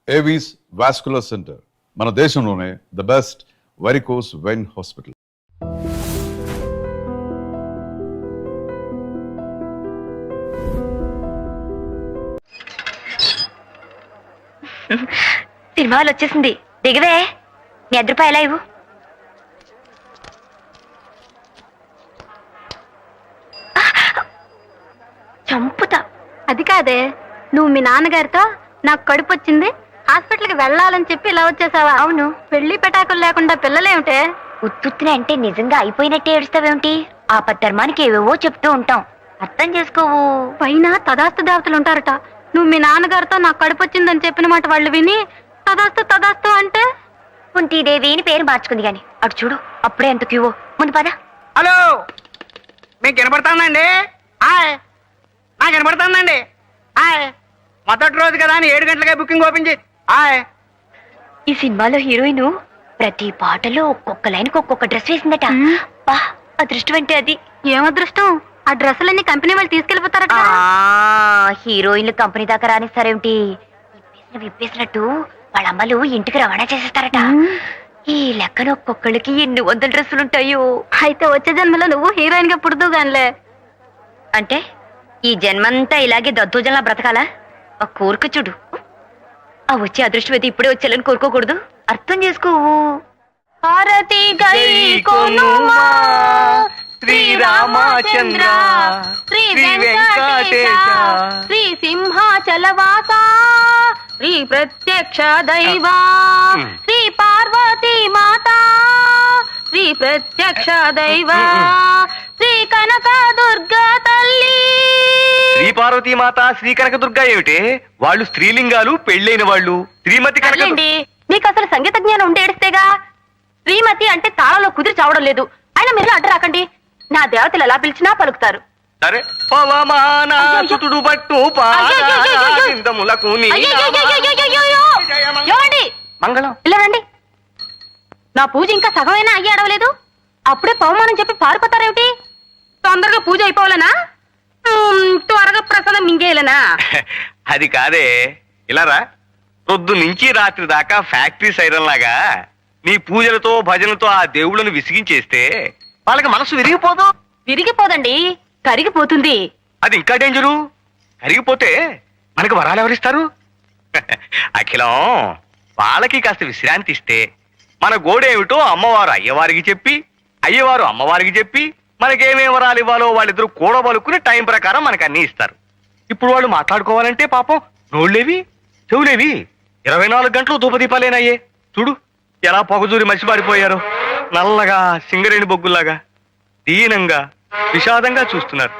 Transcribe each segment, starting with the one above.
Avis vascular centre మన దేశంలోనే the best varicose vein hospital. సినిమాలు వచ్చేసింది, దిగవే. నీ ₹1 ఎలా ఇవ్వు. చంపుతా. అది కాదే, నువ్వు మీ నాన్నగారితో నాకు కడుపు వచ్చింది, హాస్పిటల్కి వెళ్ళాలని చెప్పి ఇలా వచ్చేసావా? అవును. పెళ్లి పెటాకులు లేకుండా పిల్లలేమిటే? ఉత్తుత్తిన అంటే నిజంగా అయిపోయినట్టే ఏడుస్తావేమిటి? ఆపద్ధర్మానికి ఏవేవో చెప్తూ ఉంటాం, అర్థం చేసుకోవు. పైన తదాస్తు దేవతలు ఉంటారట. నువ్వు మీ నాన్నగారితో నాకు కడుపు వచ్చిందని చెప్పిన మాట వాళ్ళు విని తదాస్తు తదాస్తు అంటే కుంతీదేవి అని పేరు మార్చుకుంది గాని అటు చూడు, అప్పుడే ఎంత క్యూవో. ముందు పద. హలో, మీకు వినపడుతుందండి? నాకు వినపడుతుందండి. మొదటి రోజు కదా అని 7 గంటలకే బుకింగ్ ఓపెన్ చేసి. ఈ సినిమాలో హీరోయిన్ ప్రతి పాటలో ఒక్కొక్క లైన్కి ఒక్కొక్క డ్రెస్ వేసిందట. బా, అదృష్టం అంటే అది. ఏం అదృష్టం? ఆ డ్రెస్సులన్నీ కంపెనీ వాళ్ళు తీసుకెళ్లిపోతారట. హీరోయిన్లు కంపెనీ దాకా రానిస్తారేమిటి? విప్పేసినట్టు వాళ్ళ అమ్మలు ఇంటికి రవాణా చేసేస్తారట. ఈ లెక్కన ఒక్కొక్కళ్ళకి ఎన్ని 100 డ్రెస్సులుంటాయో. అయితే వచ్చే జన్మలో నువ్వు హీరోయిన్ గా పుడుతూ గానిలే. అంటే ఈ జన్మంతా ఇలాగే దద్దోజనలా బ్రతకాలా? ఆ కోరిక చూడు. ఆ వచ్చే అదృష్టం అయితే ఇప్పుడే వచ్చేయాలని కోరుకోకూడదు, అర్థం చేసుకోవు. హారతి గై కొనుమా శ్రీరామచంద్ర శ్రీ వెంకటేశ శ్రీ సింహాచలవాస శ్రీ ప్రత్యక్ష దైవా శ్రీ పార్వతీ మాత శ్రీ ప్రత్యక్ష దైవా శ్రీ కనక దుర్గా తల్లి. శ్రీ పార్వతీ మాత, శ్రీ కనక దుర్గా ఏమిటి? వాళ్ళు స్త్రీలింగాలు, పెళ్ళైన వాళ్ళు. శ్రీమతి కనక. మీకు అసలు సంగీత జ్ఞానం ఉంటే ఏడిస్తేగా. శ్రీమతి అంటే తాళంలో కుదిరి చావడం లేదు. అయినా మీరు అడ్డు రాకండి, నా దేవతలు ఎలా పిలిచినా పలుకుతారు. సరే. పవమానాసుతుడు బట్టు పాదములకు మంగళం. ఇలా రండి. నా పూజ ఇంకా సగమైనా అయ్యి అడవలేదు, అప్పుడే పవమానం చెప్పి పారిపోతారేమిటి? తొందరగా పూజ అయిపోవాలనా? త్వరగా ప్రసాదం మింగేయాలనా? అది కాదే, ఇలారా. పొద్దు నుంచి రాత్రి దాకా ఫ్యాక్టరీ సైరన్ లాగా నీ పూజలతో భజనలతో ఆ దేవుళ్ళను విసిగించేస్తే వాళ్ళకి మనసు విరిగిపోదు. విరిగిపోదండి, కరిగిపోతుంది. అది ఇంకా డేంజరు. కరిగిపోతే మనకు వరాలు ఎవరిస్తారు? అఖిలం, వాళ్ళకి కాస్త విశ్రాంతి ఇస్తే మన గోడేమిటో అమ్మవారు అయ్యవారికి చెప్పి, అయ్యవారు అమ్మవారికి చెప్పి మనకేమేం వరాలు ఇవ్వాలో వాళ్ళిద్దరూ కూడబలుకుని టైం ప్రకారం మనకు అన్ని ఇస్తారు. ఇప్పుడు వాళ్ళు మాట్లాడుకోవాలంటే పాపం నోళ్ళేవి చెవులేవి 24 గంటలు ధూపదీపాలేనయ్యే. చూడు ఎలా పొగజూరి మసిపారిపోయారో, నల్లగా సింగరేణి బొగ్గుల్లాగా దీనంగా విషాదంగా చూస్తున్నారు.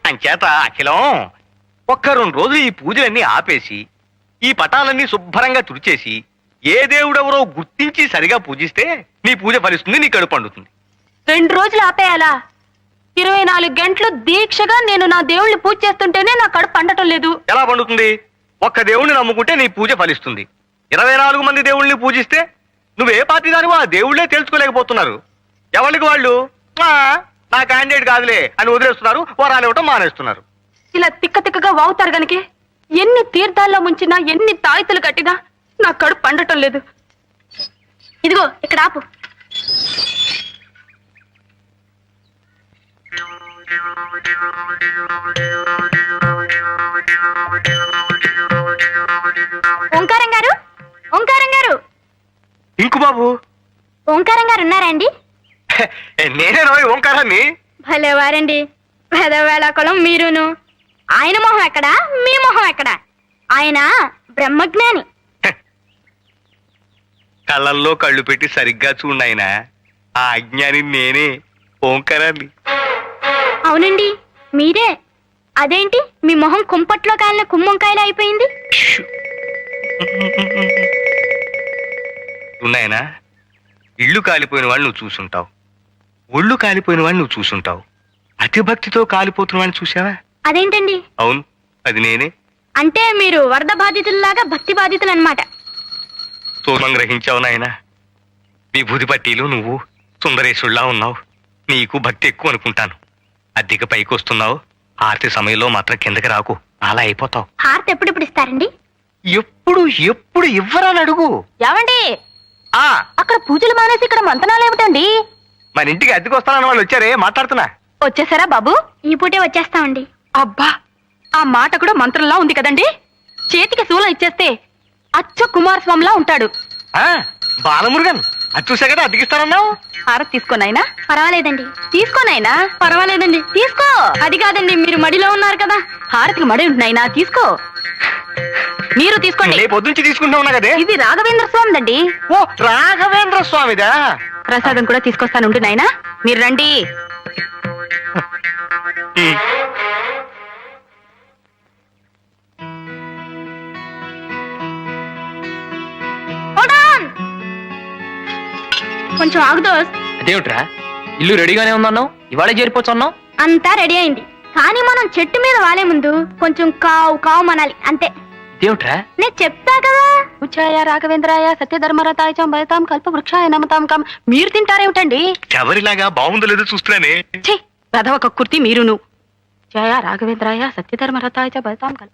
అంచేత అఖిలం, ఒక్క 2 రోజులు ఈ పూజలన్నీ ఆపేసి ఈ పటాలన్నీ శుభ్రంగా తుడిచేసి ఏ దేవుడెవరో గుర్తించి సరిగా పూజిస్తే నీ పూజ ఫలిస్తుంది, నీ కడుపు పండుతుంది. 2 రోజులు ఆపేయాలా? 24 గంటలు దీక్షగా నేను నా దేవుణ్ణి పూజ చేస్తుంటేనే నా కడుపు పండటం లేదు. ఎలా పండుతుంది? ఒక్క దేవుణ్ణి నమ్ముకుంటే నీ పూజ ఫలిస్తుంది. 24 మంది దేవుళ్ళని పూజిస్తే నువ్వే పార్టీ దానివో ఆ దేవుళ్ళే తెలుసుకోలేకపోతున్నారు. ఎవరికి వాళ్ళు నా క్యాండిడేట్ కాదులే అని వదిలేస్తున్నారు, వరాలు ఇవ్వటం మానేస్తున్నారు. ఇలా తిక్క తిక్కగా వాగుతారు గనక ఎన్ని తీర్థాల్లో ముంచినా, ఎన్ని తాయితులు కట్టినా నా కడుపు పండటం లేదు. ఇదిగో ఇక్కడ ఆపు. ఓంకారం గారు, ఓంకారం గారు. ఇంకు బాబు. ఓంకారం గారు ఉన్నారా అండి? నేనే రోయ్ ఓంకారాన్ని. భలేవారండి, పెదవేళకులం మీరును. ఆయన మొహం ఎక్కడా, మీ మొహం ఎక్కడా? ఆయన బ్రహ్మజ్ఞాని. కళ్ళల్లో కళ్ళు పెట్టి సరిగ్గా చూడాయన. ఆ అజ్ఞాని నేనే, ఓంకారాన్ని. అవునండి, మీరే. అదేంటి మీ మొహం కుంపట్లో కాలిన కుమ్మంకాయలు అయిపోయింది? ఉన్నాయనా, ఇళ్ళు కాలిపోయిన వాళ్ళు నువ్వు చూసుంటావు, ఒళ్ళు కాలిపోయిన వాళ్ళు నువ్వు చూసుంటావు. అతి భక్తితో కాలిపోతున్న వాడిని చూసావా? అదేంటండి? అవును, అది నేనే. అంటే మీరు వరద బాధితుల్లాగా భక్తి బాధితులు అన్నమాట. తూర్మం గ్రహించావు నాయన. విభూతి పట్టీలు నువ్వు సుందరేశుల్లా ఉన్నావు. నీకు భక్తి ఎక్కువ అనుకుంటాను. అద్దెకి పైకి వస్తున్నావు, ఆర్తి సమయంలో మాత్రం కిందకి రాకు, అలా అయిపోతావు. హారతి ఎప్పుడెప్పుడు ఇస్తారండి? ఎప్పుడు ఎప్పుడు ఇవ్వరని అడుగు. ఏమండి ఆ అక్కడ పూజలు మానేసి ఇక్కడ మంతనాలు ఏమిటండి? మన ఇంటికి అద్దెకి వస్తానన్న వాళ్ళు వచ్చారే, మాట్లాడుతున్నా. వచ్చేసారా బాబు? ఈ పూటే వచ్చేస్తామండి. అబ్బా, ఆ మాట కూడా మంత్రంలా ఉంది కదండి. చేతికి శూలం ఇచ్చేస్తే అచ్చ కుమారస్వామిలా ఉంటాడు. ఆ బాలమురుగన్, అది చూసా కదా అద్దెకిస్తానన్నావు. హారతి తీసుకోనైనా? పర్వాలేదండి. తీసుకోనైనా? పర్వాలేదండి. తీసుకో. అది కాదండి, మీరు మడిలో ఉన్నారు కదా. హారతికి మడి ఉంటున్నాయినా, తీసుకో. మీరు తీసుకోండి. రేపు పొద్దుంచి తీసుకుంటా ఉన్నా కదే. ఇది రాఘవేంద్ర స్వామిదండి. ఓ రాఘవేంద్ర స్వామిదా. ప్రసాదం కూడా తీసుకొస్తానుండు నాయనా, మీరు రండి. కొంచెం ఆగు దోస్త్. అదేమిట్రా, ఇల్లు రెడీగానే ఉందన్నావు, ఇవాళే చేరిపోతున్నావు. అంతా రెడీ అయింది, కానీ మనం చెట్టు మీద వాలే ముందు కొంచెం కావు కావు మనాలి అంతే. ఇదేమిట్రా, నేను చెప్తా కదా. ఉచ్చాయ రాఘవేంద్రాయ సత్యధర్మరతాయ చ భయతాం కల్ప వృక్షాయ నమతాం కం. మీరు తింటారేమిటండి? ఎవరిలాగా బాగుందో లేదో చూస్తున్నానే. ఛీ, రథవ కక్కుర్తి మీరును. జయ రాఘవేంద్రాయ సత్యధర్మరతాయ చ భయతాం కల్ప.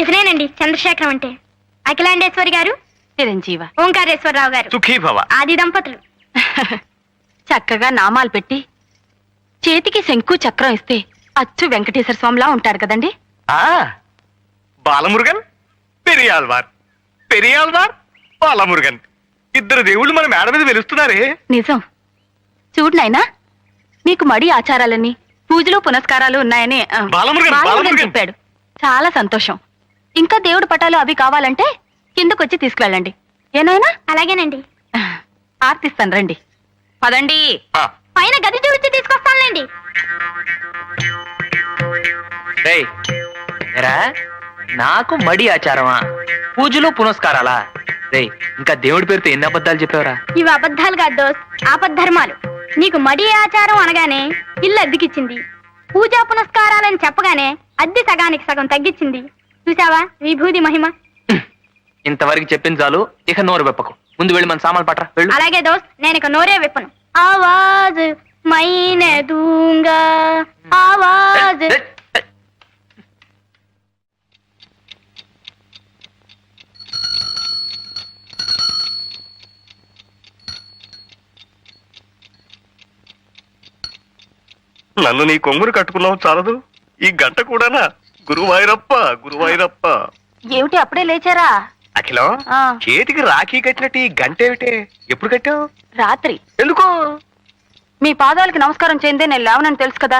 ఇతనేనండి చంద్రశేఖరం అంటే. అఖిలాండేశ్వరి గారు, చిరంజీవ. ఓంకారేశ్వరరావు గారు, సుఖీ భవ. ఆది దంపతులు. చక్కగా నామాలు పెట్టి చేతికి శంకు చక్రం ఇస్తే అచ్చు వెంకటేశ్వర స్వామిలా ఉంటాడు కదండి. ఆ బాలమురుగన్, పెరియాల్వార్, పెరియాల్వార్, బాలమురుగన్, ఇద్దరు దేవుళ్ళు మన మేడ మీద వెలుస్తున్నారే. నిజం. చూడు నాయనా, నీకు మడి ఆచారాలన్నీ పూజలు పునస్కారాలు ఉన్నాయని బాలమురుగన్, బాలమురుగన్ బాలమురుగన్. చెప్పాడు. చాలా సంతోషం. ఇంకా దేవుడి పటాలు అవి కావాలంటే కిందకొచ్చి తీసుకువెళ్ళండి. ఏనాయనా? అలాగేనండి. ఆర్తిస్తాను, రండి. పదండి. ఆ, పైన గది చూపించి తీసుకొస్తానులేండి. రేయ్, ఏరా, నాకు మడి ఆచారమా, పూజలు పునస్కారాలా? రేయ్, ఇంకా దేవుడి పేరుతో ఎన్ని అబద్ధాలు చెప్పావురా? ఇవి అబద్ధాలు కాదు దోస్త్, ఆపద్ధర్మాలు. నీకు మడి ఆచారం అనగానే ఇల్లు అద్దెకిచ్చింది, పూజా పునస్కారాలని చెప్పగానే అద్దె సగానికి సగం తగ్గించింది. చూసావా విభూది మహిమ. ఇంతవరకు చెప్పింది చాలు, ఇక నోరు వెప్పకు. ముందు వెళ్ళి మన సామాన్లు పట్రా, వెళ్ళు. అలాగే దోస్త్, నేను ఇక నోరే విప్పను. ఆవాజ్ మైనే దూంగా, ఆవాజ్. ఏయ్, ఏయ్. నన్ను నీ కొంగురు కట్టుకున్నావు చాలదు, ఈ గంట కూడానా? గురువాయూరప్ప, గురువాయూరప్ప. ఏమిటి అప్పుడే లేచారా? అఖిలం, ఆ. చేతికి రాఖీ కట్టినట్టు ఈ గంట ఏమిటే? ఎప్పుడు కట్టావు? రాత్రి. ఎందుకు? మీ పాదాలకి నమస్కారం చేయందే నేను లేవనని తెలుసు కదా.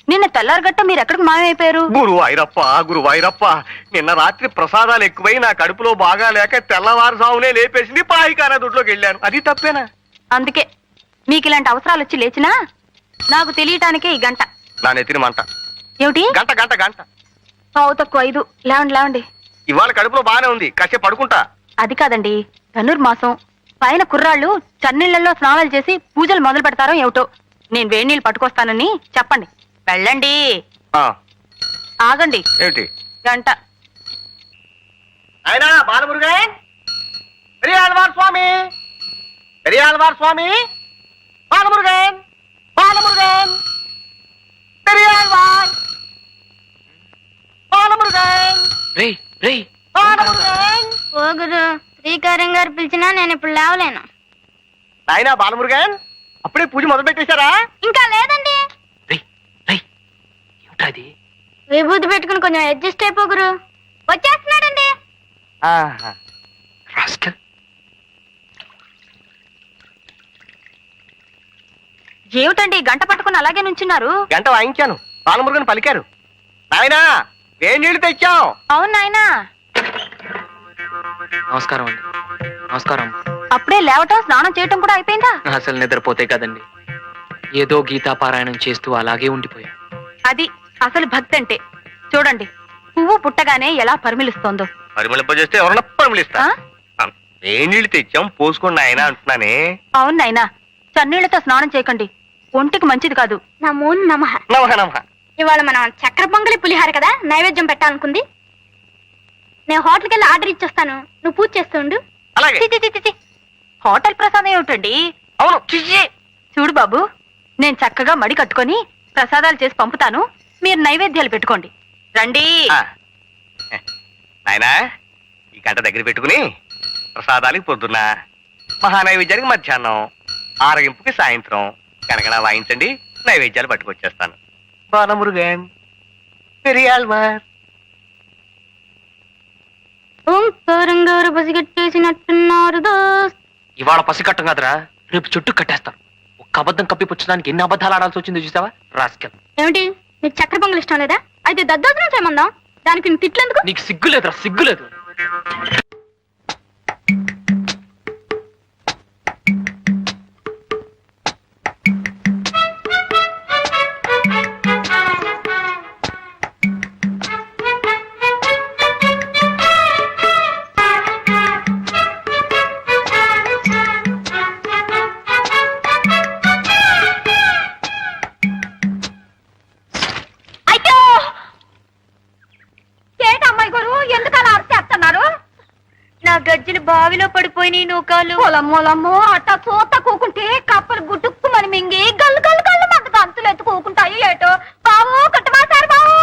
నిన్న తెల్లారగట్ట మీరు ఎక్కడికి మాయమైపోయారు? గురువాయూరప్ప, గురువాయూరప్ప, నిన్న రాత్రి ప్రసాదాలు ఎక్కువై నా కడుపులో బాగా లేక తెల్లవారుజామునే లేపేసింది, పాయికానా దొడ్లోకి వెళ్ళాను. అది తప్పేనా? అందుకే మీకు ఇలాంటి అవసరాలు వచ్చి లేచినా నాకు తెలియటానికే ఈ గంట. నా నెత్తిన మంట. ఏమిటి? గంట గంట గంట. పావు తక్కువ 5. లేవండి లేవండి. ఇవాళ కడుపులో బాగానే ఉంది, కాసేపు పడుకుంటా. అది కాదండి, ధనుర్మాసం పైన కుర్రాళ్ళు చన్నీళ్లలో స్నానాలు చేసి పూజలు మొదలు పెడతారో ఏమిటో. నేను వేడి నీళ్ళు పట్టుకొస్తానని చెప్పండి. వెళ్ళండి. ఆ, ఆగండి. ఏమిటి? గంట. ఆయన బాలమురుగన్, పెరియాళ్వార్ స్వామి, పెరియాళ్వార్ స్వామి, బాలమురుగన్, బాలమురుగన్, పెరియాళ్వార్, బాలమురుగన్, రేయ్, రేయ్, బాలమురుగన్. ఓ గురు, శ్రీకారం గారు పిలిచినా నేను ఇప్పుడు లేవలేను. ఆయన బాలమురుగన్, అప్పుడే పూజ మొదలు పెట్టేశారా? ఇంకా లేదండి. రేయ్, రేయ్, ఏమిటా అది? విభూతి పెట్టుకుని కొంచెం అడ్జస్ట్ అయిపో గురు. వచ్చేస్తున్నాడండి. ఆహా. రాస్కల్. ఏమిటండి గంట పట్టుకుని అలాగే నుంచున్నారు? గంట వాయించాను, బాలమురుగన్ పలికారు. నాయనా వేడి నీళ్లు తెచ్చాం. అవును నాయనా. నమస్కారం అండి. నమస్కారం. అప్పుడే లేవటం స్నానం చేయటం కూడా అయిపోయిందా? అసలు నిద్రపోతే కదండి, ఏదో గీతా పారాయణం చేస్తూ అలాగే ఉండిపోయా. అది అసలు భక్తి అంటే. చూడండి, పువ్వు పుట్టగానే ఎలా పరిమిలిస్తోందో. పరిమళింపజేస్తే ఎవరన్నా పరిమళిస్తా. వేడి నీళ్లు తెచ్చాం, పోసుకోండి ఆయన అంటున్నానే. అవును నాయనా, చన్నీళ్లతో స్నానం చేయకండి, ఒంటికి మంచిది కాదు. నమో నమః. నమః నమః. ఇవాళ మనం చక్కెర పొంగలి పులిహార కదా నైవేద్యం పెట్టాలనుకుంది. నేను హోటల్కి వెళ్ళి ఆర్డర్ ఇచ్చొస్తాను, నువ్వు పూజ చేస్తుండు. అలాగే. చి, చి, చి, చి, చి. హోటల్ ప్రసాదం ఏమిటండి? అవును. చిచ్చి. చూడు బాబు, నేను చక్కగా మడి కట్టుకొని ప్రసాదాలు చేసి పంపుతాను, మీరు నైవేద్యాలు పెట్టుకోండి. రండి. ఆ. నాయనా ఈ గంట దగ్గర పెట్టుకుని ప్రసాదాలకి పొద్దున్న, మహానైవేద్యానికి మధ్యాహ్నం, ఆరగింపుకి సాయంత్రం కనకడా వాయించండి. నైవేద్యాలు పట్టుకొచ్చేస్తాను. బాలమురుగన్ పెరియాల్వార్. ఓంకారం గారు పసిగట్టేసినట్టున్నారు దోస్త్. ఇవాళ పసికట్టం కాదురా, రేపు చుట్టూ కట్టేస్తాను. ఒక్క అబద్ధం కప్పిపుచ్చడానికి ఎన్ని అబద్ధాలు ఆడాల్సి వచ్చిందో చూసావా రాస్కెల్. ఏమిటి నీకు చక్కెర పొంగల్ ఇష్టం లేదా? అయితే దద్దోజనం చేయమందాం. దానికి నీ తిట్లేందుకు? నీకు సిగ్గులేదురా, సిగ్గులేదు. అయ్యో ఏంటి అమ్మాయి గారు ఎందుకు అలా అరిచేస్తున్నారు? నా గజ్జలు బావిలో పడిపోయినాయి నూకాలు. పొలమ్మోలమ్మో అట్టా చూత కూకుంటే కప్పలు గుడ్డుక్కు మరి మింగి గల్లు గల్లు గల్లు మంది గంతులు ఎత్తుకోకుంటాయి ఏటో. బావు కట్టమాసారు బావు,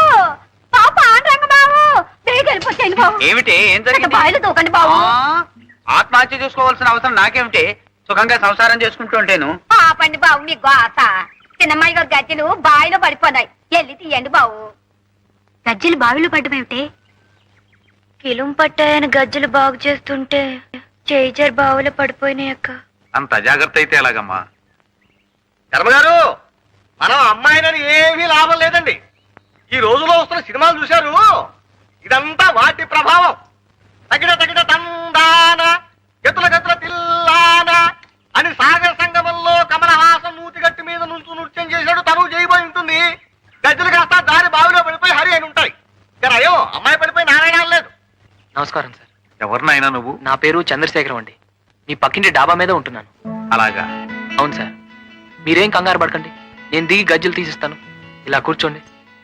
బావు పాండ్రంగ బావు, తిరిగి వెళ్ళిపోతాయి బావు. ఏమిటి ఏం అట్ట జరిగింది? బావిలో దూకండి బావు. ఆత్మహత్య చేసుకోవాల్సిన అవసరం నాకేమిటి? సుఖంగా సంసారం చేసుకుంటూ ఉంటేను. పాపండి బావు మీ గోత. చిన్నమ్మాయి గారు గజ్జలు బావిలో పడిపోయినాయి, వెళ్ళి తీయండి బావు. గజ్జలు బావిలో పడ్డమేమిటి? కిలుం పట్టాయని గజ్జలు బాగు చేస్తుంటే చేజర్ బావిలో పడిపోయినాయి అక్క. అంత అజాగ్రత్త అయితే ఎలాగమ్మా? ధర్మగారు, మనం అమ్మాయినని ఏమీ లాభం లేదండి. ఈ రోజులో వస్తున్న సినిమాలు చూశారు, ఇదంతా వాటి ప్రభావం. తగిన తగిన తందాన గతుల గతుల తిల్లాన అని సాగర సంగమంలో కమలహాసం నూతిగట్టి మీద నుంచు నృత్యం చేశాడు. తను చేయబోయి ఉంటుంది. గజ్జలు కాస్త దారి బావిలో పడిపోయి హరి అని ఉంటాయి. అయ్యో అమ్మాయి పడిపోయి నారాయణ లేదు. నమస్కారం సార్. ఎవరినైనా నువ్వు? నా పేరు చంద్రశేఖరం అండి. మీ పక్కింటి డాబా మీద ఉంటున్నాను. అలాగా? అవును సార్. మీరేం కంగారు పడకండి, నేను దిగి గజ్జలు తీసిస్తాను. ఇలా కూర్చోండి.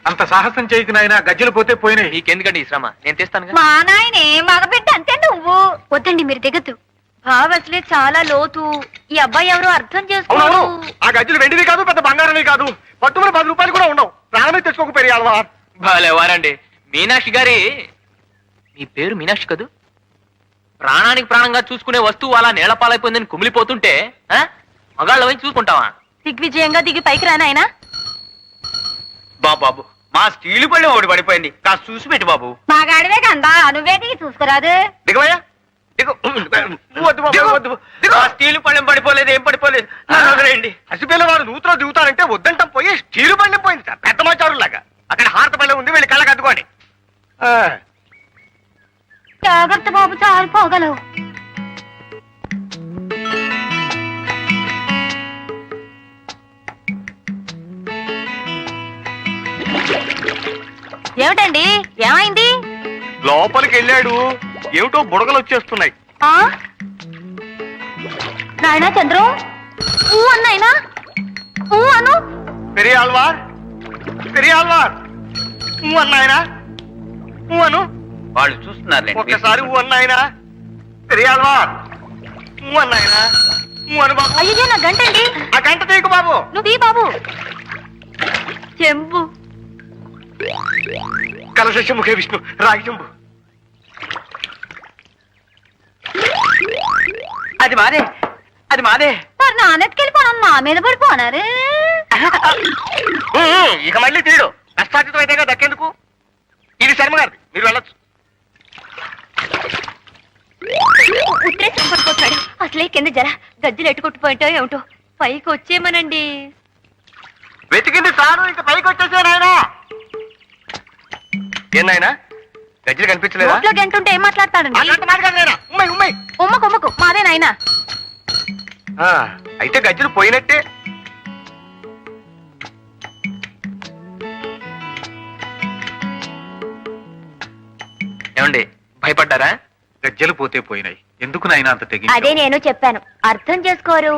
అంత సాహసం చేయకు నాయనా, గజ్జలు పోతే పోయినాయి. మీకెందుకండి ఈ శ్రమ, నేను తెస్తాను. మా నాయనే మగబిడ్డ అంతే నువ్వు. వద్దండి మీరు దిగద్దు. బావి అసలే చాలా లోతు. ఈ అబ్బాయి ఎవరో అర్థం అవునవును, చేసుకోరు. ఆ గజ్జలు వెండివి కాదు, పెద్ద బంగారమే కాదు. పట్టుమని 10 రూపాయలు కూడా ఉండవు. ప్రాణమే తెచ్చుకోక పెరియాలవా. భలేవారండి. మీనాక్షి గారి, మీ పేరు మీనాక్షి కదూ? ప్రాణానికి ప్రాణంగా చూసుకునే వస్తువు అలా నేలపాలైపోయిందని కుమిలిపోతుంటే మగాళ్ళ వైపు చూసుకుంటావా? దిగ్విజయంగా దిగి పైకి రానాయనా. బాబు మా స్టీలు పళ్ళె ఒకటి పడిపోయింది, కాస్త చూసి పెట్టు బాబు. మా గాడివే కందా, నువ్వే దిగి చూసుకురాదు. దిగవయ్యా, దిగు. వద్దు బాబు, వద్దు. దిగు. ఆ స్టీలు పళ్ళెం పడిపోలేదు, ఏం పడిపోలేదు. నన్ను వదిలేయండి. హసిపిల్ల వాడు నూతులో దిగుతారంటే వద్దంటాం పోయి స్టీలు పళ్ళెం పోయింది సార్. పెద్ద మాచారులాగా అక్కడ హారత పళ్ళెం ఉంది, వెళ్ళి కళ్ళకి అద్దుకోండి. జాగ్రత్త బాబు, చాలిపోగలవు. ఏమిటండి, ఏమైంది? లోపలికి వెళ్ళాడు, ఏమిటో బుడగలు వచ్చేస్తున్నాయి. ఆ నాయనా చంద్రు, ఊ అన్నాయినా, ఊ అను. పెరియాల్వార్, పెరియాల్వార్, ఊ అన్నాయనా, ఊ అను. వాళ్ళు చూస్తున్నారులే. ఒక్కసారి ఊ అన్నాయనా. పెరియాల్వార్, ఊ అన్నాయనా, ఊ అను బాబు. అయ్యో నా గంటండి. ఆ గంట తీయకు బాబు. నువ్వు బాబు. చెంబు. కలశ ముఖే విష్ణు, రాగి చెంబు. అది మాదే, అది మాదే. మరి నాన్నెత్తుకెళ్ళిపోను, నా మీద పడిపోనారు. ఇక మళ్ళీ తీయడు. కష్టార్జితం అయితేగా దక్కేందుకు. ఇది శర్మ గారిది, మీరు వెళ్ళొచ్చు. ఉత్తరేసం పడిపోతాడు. అసలే కింద జర గజ్జలు ఎట్టుకొట్టుపోయింటో ఏమిటో. పైకి వచ్చేమనండి. వెతికింది సారు, ఇంక పైకి వచ్చేసా నాయనా. ఏం నాయనా, గజ్జలు కనిపించలేదా? నోట్లో గంటుంటే ఏం మాట్లాడతాడండి? ఉమ్మై ఉమ్మై. ఉమ్మకు ఉమ్మకు, మాదే నాయనా. అయితే గజ్జలు పోయినట్టే. ఏమండి, భయపడ్డారా? గజ్జలు పోతే పోయినాయి, ఎందుకు నాయనా అంత తెగి? అదే నేను చెప్పాను, అర్థం చేసుకోరు.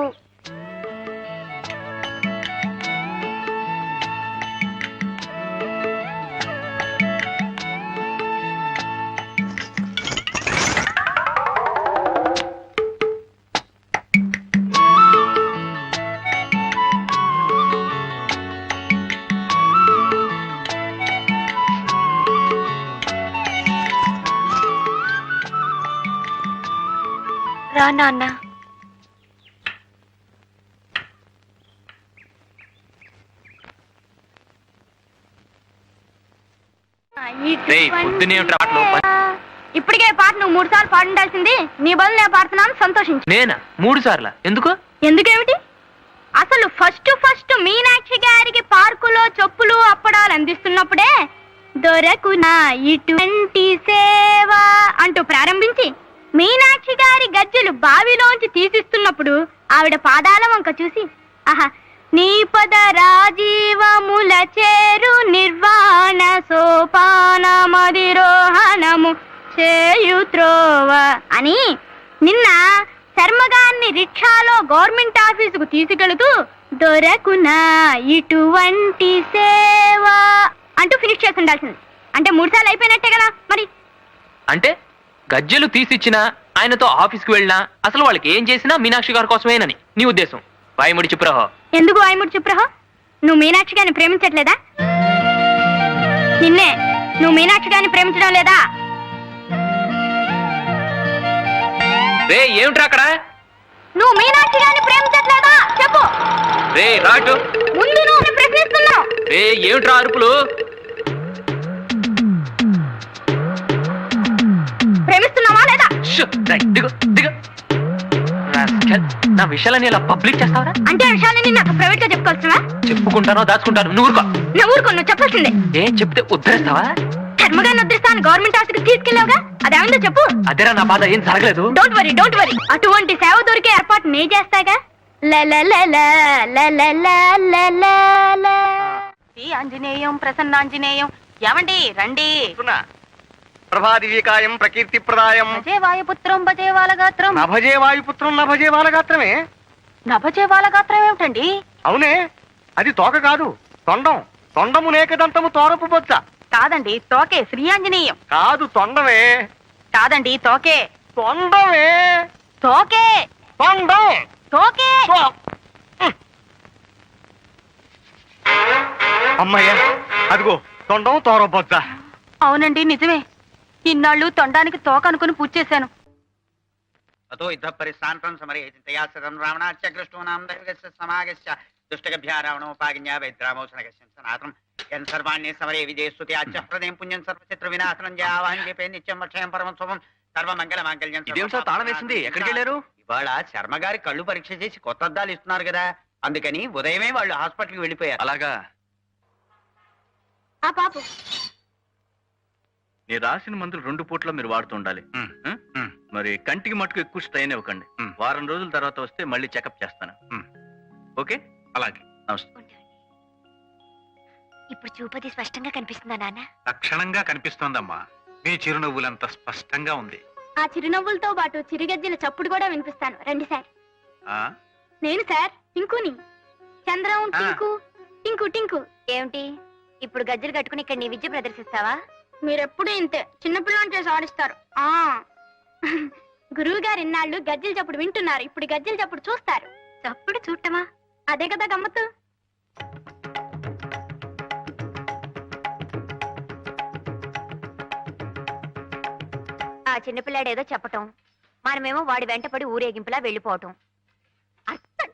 రా నాన్న. రేయ్, పొద్దున్నే ఏమిట్రా పాటలు? ఇప్పటికే పాట నువ్వు 3 సార్లు పాడుండాల్సింది. నీ బదులు నేను పాడుతున్నాను, సంతోషించు. నేనా 3 సార్లా? ఎందుకు? ఎందుకేమిటి? అసలు ఫస్ట్ మీనాక్షి గారికి పార్కులో చెప్పులు అప్పడాలు అందిస్తున్నప్పుడే దొరకునా ఇటువంటి సేవ అంటూ ప్రారంభించి మీనాక్షి గారి గజ్జెలు బావిలోంచి తీసిస్తున్నప్పుడు ఆవిడ పాదాల వంక చూసి ఆహా నీ పద రాజీవముల చేరు నిర్వాణ సోపానమధిరోహణము చేయుత్రోవ అని నిన్న శర్మగారిని రిక్షాలో గవర్నమెంట్ ఆఫీసుకు తీసుకెళుతూ దొరకునా ఇటువంటి సేవ అంటూ ఫినిష్ చేసి ఉండాల్సింది. అంటే 3 సార్లు అయిపోయినట్టే కదా మరి. అంటే గజ్జెలు తీసిచ్చినా ఆయనతో ఆఫీస్కి వెళ్ళినా అసలు వాళ్ళకి ఏం చేసినా మీనాక్షి గారి కోసమేనని నీ ఉద్దేశం. వాయిముడి చెప్పురాహో. ఎందుకు వాయిముడు చెప్పురహో? నువ్వు మీనాక్షి గారిని ప్రేమించట్లేదా? నిన్నే, నువ్వు మీనాక్షి గారిని ప్రేమించడం లేదా? రే ఏమిట్రా అక్కడ? నువ్వు మీనాక్షి గారిని ప్రేమించట్లేదా చెప్పు. రే రాటు. ముందు నువ్వు ప్రశ్నిస్తున్నావు. రే ఏమిట్రా అరుపులు? ప్రేమిస్తున్నావా లేదా? షూ, రేయ్, దిగు దిగు. రాస్కెల్, నా విషయాలని ఇలా పబ్లిక్ చేస్తావరా? అంటే ఆ విషయాన్ని నాకు ప్రైవేట్ గా చెప్పుకోవచ్చువా? చెప్పుకుంటానో దాచుకుంటాను, నువ్వు ఊరుకో. నా ఊరుకో, నువ్వు చెప్పాల్సిందే. ఏ చెప్తే ఉద్ధరిస్తావా? కర్మగారిని ఉద్ధరిస్తాను గవర్నమెంట్ ఆఫీస్కి తీసుకెళ్ళావుగా, అదేమిందో చెప్పు. అదేరా నా బాధ, ఏం జరగలేదు. Don't worry. అటువంటి సేవ దొరికే ఏర్పాటు నే చేస్తాగా. ఆంజనేయం ప్రసన్నాంజనేయం. ఏమండి రండి. ప్రభాదివికాయం ప్రకీర్తి ప్రదాయం భజే వాయుపుత్రం భజే వాలగాత్రం. నభజే వాయుపుత్రం నభజే బాలగాత్రమే. నభజే వాలగాత్రం ఏమిటండి? అవునే, అది తోక కాదు, తొండం. తొండము నేకదంతము తోరపు బొచ్చ. కాదండి, తోకే శ్రీయాంజనేయం. కాదు, తొండమే. కాదండి, తోకే. తొండమే. తోకే. తొండం. తోకే. అమ్మయ్య, అదిగో తొండం తోరపు బొచ్చ. అవునండి, నిజమే. ఇన్నాళ్ళు తొండానికి తోక అనుకుని పూజ చేశాను. అతో యుద్ధ పరిశాంతం సమరే చింతయాసరం రావణాచ కృష్ణోనాం దైవగస్య సమాగస్య దుష్టగభ్యా రావణోపాగిన్యా వైద్రామోచనగస్య సనాతం యన్ సర్వాణ్య సమరే విజయస్తుతి అచ్చప్రదేం పుణ్యం సర్వచిత్ర వినాశనం జయావాహం చెప్పే నిత్యం వక్షయం పరమం శుభం సర్వమంగళ మాంగళ్యం. ఇదేం సార్ తాళం వేసింది? ఎక్కడికి వెళ్ళారు? ఇవాళ శర్మ గారి కళ్ళు పరీక్ష చేసి కొత్త అద్దాలు ఇస్తున్నారు కదా, అందుకని ఉదయమే వాళ్ళు హాస్పిటల్కి వెళ్ళిపోయారు. అలాగా. ఆ పాపు నేను రాసిన మందులు 2 పూట్ల మీరు వాడుతూ ఉండాలి. మరి కంటికి మటుకు ఎక్కువ స్ట్రెయిన్ ఇవ్వకండి. వారం రోజుల తర్వాత వస్తే మళ్ళీ చెకప్ చేస్తాను. ఓకే? అలాగే. నమస్తే. ఇప్పుడు చూపది స్పష్టంగా కనిపిస్తుందా నాన్న? లక్షణంగా కనిపిస్తోందమ్మా. మీ చిరునవ్వులంత స్పష్టంగా ఉంది. ఆ చిరునవ్వులతో పాటు చిరుగజ్జల చప్పుడు కూడా వినిపిస్తాను. రండి సార్. ఆ నేను సార్ టింకుని. చంద్రం టింకు టింకు టింకు. ఏమిటి ఇప్పుడు గజ్జలు కట్టుకుని ఇక్కడ నీ విద్య ప్రదర్శిస్తావా? మీరెప్పుడు ఇంతే, చిన్నపిల్లని చేసి ఆడిస్తారు. ఆ గురువు గారు ఇన్నాళ్ళు గజ్జల చప్పుడు వింటున్నారు, ఇప్పుడు గజ్జల చప్పుడు చూస్తారు. చప్పుడు చూడటమా? అదే కదా గమ్మత్తు. ఆ చిన్నపిల్లాడేదో చెప్పటం, మనమేమో వాడి వెంటపడి ఊరేగింపులా వెళ్ళిపోవటం. అర్థం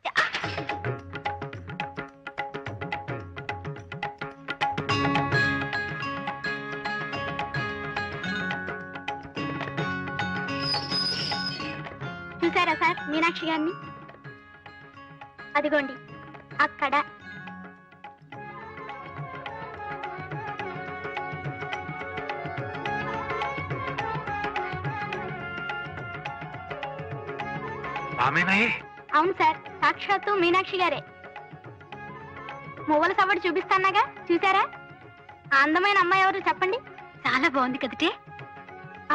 చూసారా సార్ మీనాక్షి గారిని? అదిగోండి అక్కడ. ఆమెనాయే. అవును సార్, సాక్షాత్తు మీనాక్షి గారే. మువ్వల సవ్వడి చూపిస్తానాగా, చూసారా? ఆ అందమైన అమ్మాయి ఎవరు చెప్పండి? చాలా బాగుంది కదటే.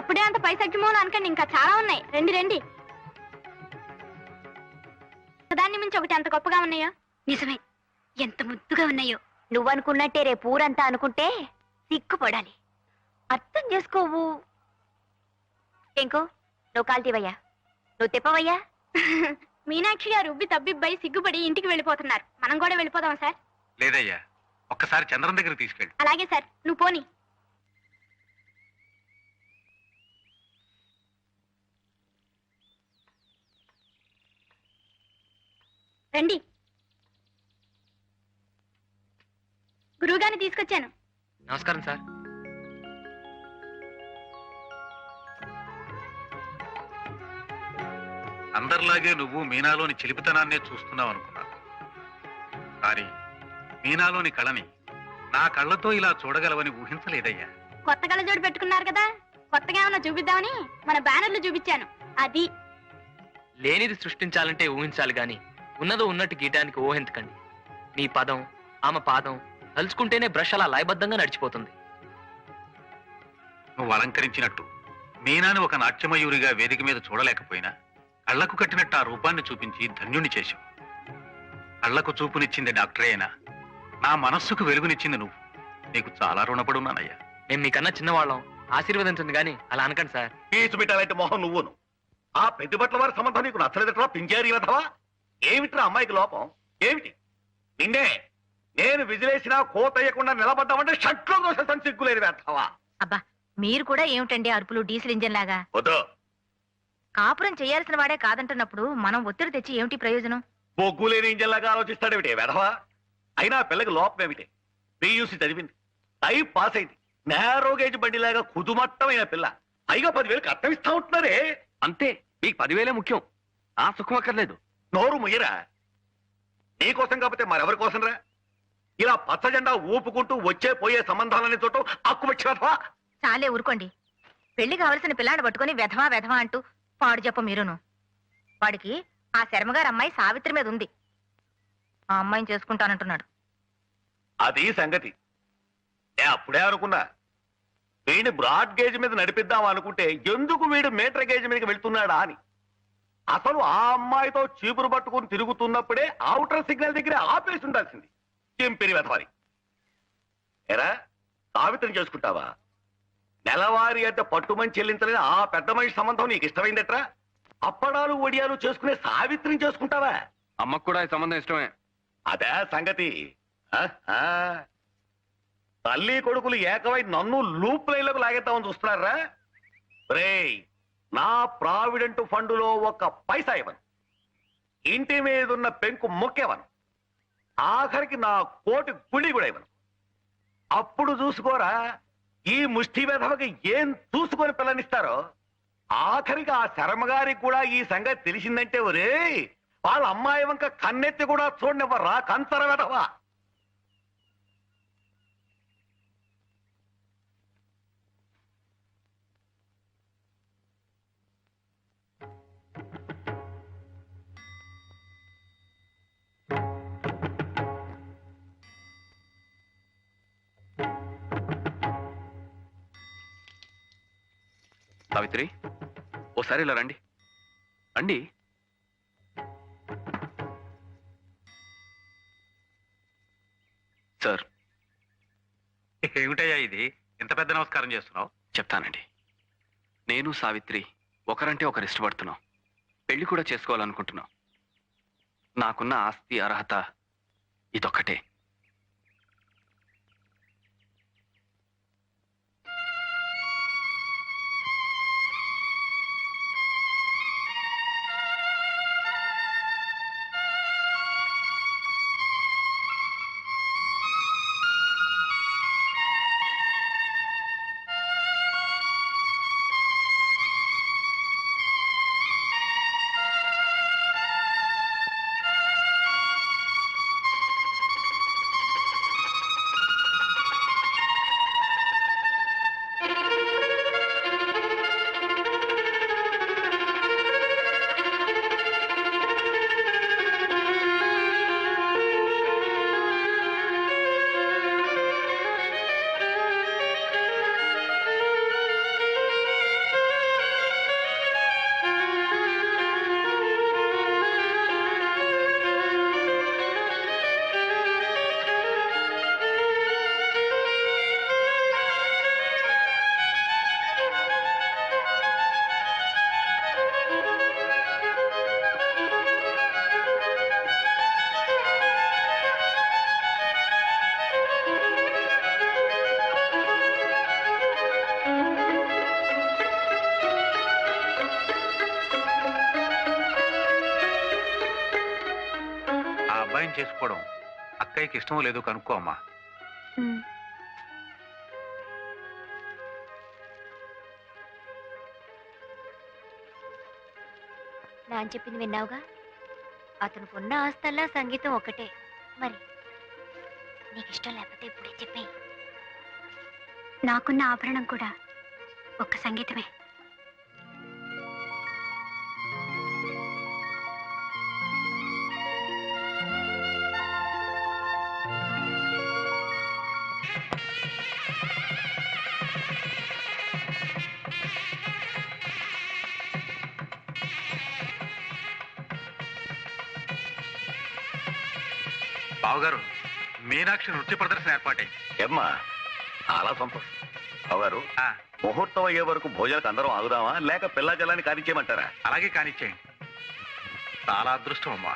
అప్పుడే అంత పైసగ్గిమూలు అనకండి, ఇంకా చాలా ఉన్నాయి. రండి రండి. దాన్ని మించి ఒకటి ఎంత గొప్పగా ఉన్నాయో. నిజమే, ఎంత ముద్దుగా ఉన్నాయో. నువ్వనుకున్నట్టే రేపు ఊరంతా అనుకుంటే సిగ్గుపడాలి. అర్థం చేసుకోవు. ఇంకో నువ్వు కాల్తీవయ్యా, నువ్వు తిప్పవయ్యా. మీనాక్షి గారు ఉబ్బి తబ్బిబ్బై సిగ్గుపడి ఇంటికి వెళ్ళిపోతున్నారు. మనం కూడా వెళ్ళిపోదాం సార్. లేదయ్యా, ఒక్కసారి చంద్రం దగ్గరికి తీసుకెళ్ళి. అలాగే సార్, నువ్వు పోనీ. రండి. గురువుగారిని తీసుకొచ్చాను. నమస్కారం సార్. అందరిలాగే నువ్వు మీనాలోని చిలిపితనాన్నే చూస్తున్నావు అనుకున్నాను. కానీ మీనాలోని కళని నా కళ్ళతో ఇలా చూడగలవని ఊహించలేదయ్యా. కొత్త కళ్ళజోడు పెట్టుకున్నారు కదా, కొత్తగా ఏమన్నా చూపిద్దామని మన బ్యానర్లు చూపించాను. అది లేనిది సృష్టించాలంటే ఊహించాలి గాని ఉన్నదో ఉన్నట్టు గీయడానికి ఊహించకండి. మీ పదం ఆమె పాదం తలుచుకుంటేనే బ్రష్ అలా లయబద్ధంగా నడిచిపోతుంది. నువ్వు అలంకరించినట్టు మీనాని ఒక నాట్యమయూరిగా వేదిక మీద చూడలేకపోయినా కళ్ళకు కట్టినట్టు ఆ రూపాన్ని చూపించి ధన్యుణ్ణి చేశావు. కళ్ళకు చూపునిచ్చింది డాక్టరే అయినా నా మనస్సుకు వెలుగునిచ్చింది నువ్వు. నీకు చాలా రుణపడి ఉన్నానయ్యా. మేము మీకన్నా చిన్నవాళ్ళం, ఆశీర్వదించండి గాని అలా అనకండి సార్. పీచు పెట్టాలంటే మొహం నువ్వును. ఆ పెద్ద బట్ల వారి సంబంధం నీకు నచ్చలేదట్రా పింజారి వెధవా? ఏమిట్రా అమ్మాయికి లోపం ఏమిటి? నిన్నే నేను విజిలేసినా కోతయ్యకుండా నిలబడ్డామంటే షట్లో దోషం సిగ్గులేని వెధవా. అబ్బా మీరు కూడా ఏమిటండి అరుపులు డీజిల్ ఇంజన్ లాగా? వద్దు. కాపురం చేయాల్సిన వాడే కాదంటున్నప్పుడు మనం ఒత్తిడి తెచ్చి ఏమిటి ప్రయోజనం? బొగ్గు లేని ఇంజన్లాగా ఆలోచిస్తాడేమిటి వెధవా? అయినా పిల్లకి లోపం ఏమిటి? పియూసీ చదివింది, టైప్ పాస్ అయింది, నేరో గేజ్ బండిలాగా కుదుమట్టమైన పిల్ల. పైగా 10,000 కట్నం ఇస్తా ఉంటున్నారే. అంతే, మీకు 10,000 ముఖ్యం, ఆ సుఖం అక్కర్లేదు. నోరు ముయ్యరా. నీకోసం కాకపోతే మరెవరి కోసం రా? ఇలా పచ్చ జెండా ఊపుకుంటూ వచ్చే పోయే సంబంధాలని చూడటం హక్కు వచ్చేవా? చాలే ఊరుకోండి. పెళ్లి కావలసిన పిల్లాన్ని పట్టుకుని వెధవా వెధవా అంటూ పాడు చెప్ప మీరును. వాడికి ఆ శర్మగారు అమ్మాయి సావిత్రి మీద ఉంది. ఆ అమ్మాయిని చేసుకుంటానంటున్నాడు. అది సంగతి. అప్పుడే అనుకున్నా వీడిని బ్రాడ్ గేజ్ మీద నడిపిద్దాం అనుకుంటే ఎందుకు వీడు మీటర్ గేజ్ మీదకి వెళ్తున్నాడా అని. అసలు ఆ అమ్మాయితో చీపురు పట్టుకుని తిరుగుతున్నప్పుడే ఔటర్ సిగ్నల్ దగ్గర ఆపేసి ఉండాల్సింది. చెంపిరి వెధవాలి. ఎరా సావిత్రిని చేసుకుంటావా? నెలవారీ అంటే పట్టుమని చెల్లించలేని ఆ పెద్ద మనిషి సంబంధం నీకు ఇష్టమైందట్రా? అప్పడాలు ఒడియాలు చేసుకునే సావిత్రిని చేసుకుంటావా? అమ్మకు కూడా ఈ సంబంధం ఇష్టమే. అదే సంగతి. ఆహా. తల్లి కొడుకులు ఏకమై నన్ను లూప్ లైన్లకు లాగేద్దామని చూస్తున్నారా? రేయ్, నా ప్రావిడెంట్ ఫండులో ఒక పైసా ఇవ్వను, ఇంటి మీదున్న పెంకు మొక్కేవను, ఆఖరికి నా కోటి గుడి కూడా ఇవ్వను. అప్పుడు చూసుకోరా ఈ ముష్టి వెధవకి ఏం చూసుకొని పిల్లనిస్తారో. ఆఖరికి ఆ శర్మగారికి కూడా ఈ సంగతి తెలిసిందంటే ఒరే వాళ్ళ అమ్మాయి వంక కన్నెత్తి కూడా చూడనివ్వరా కంచర వెధవా. సావిత్రి, ఓసారి ఇలా రండి. రండి. సార్, ఏమిటయ్యా ఇది? ఇంత పెద్ద నమస్కారం చేస్తున్నావు? చెప్తానండి. నేను సావిత్రి ఒకరంటే ఒకరు ఇష్టపడుతున్నాం, పెళ్లి కూడా చేసుకోవాలనుకుంటున్నాం. నాకున్న ఆస్తి అర్హత ఇదొక్కటే. అబ్బాయిని చేసుకోవడం అక్కయ్యకి ఇష్టం లేదో కనుక్కో అమ్మా. నాన్న చెప్పింది విన్నావుగా, అతనికి ఉన్న ఆస్తల్లా సంగీతం ఒకటే. మరి నీకు ఇష్టం లేకపోతే ఇప్పుడే చెప్పేయి. నాకున్న ఆభరణం కూడా ఒక్క సంగీతమే. బావగారు, మీనాక్షి నృత్య ప్రదర్శన ఏర్పాటైంది. ఏమ్మా, చాలా సంతోషం. బావగారు, ఆ, ముహూర్తం అయ్యే వరకు భోజనాలకు అందరం ఆగుదామా లేక పిల్ల జలాన్ని కానిచ్చేయమంటారా? అలాగే కానిచ్చేయండి. చాలా అదృష్టం అమ్మా.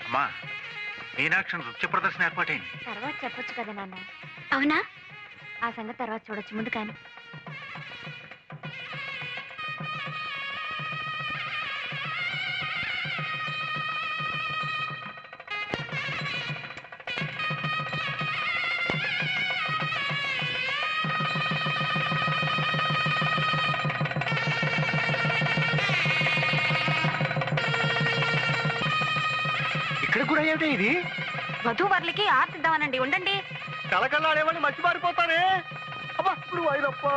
అమ్మా, మీనాక్షి నృత్య ప్రదర్శన ఏర్పాటైంది. తర్వాత చెప్పొచ్చు కదా నాన్న. అవునా? ఆ సంగతి తర్వాత చూడొచ్చు, ముందు కానీ. ఇక్కడ కూడా ఏమిటి ఇది? వధూవరులకి ఆర్తిద్దామనండి, ఉండండి. కళకళ ఆడేవాడిని మర్చిపారిపోతానే. అబ్బా ఇప్పుడు వైరప్ప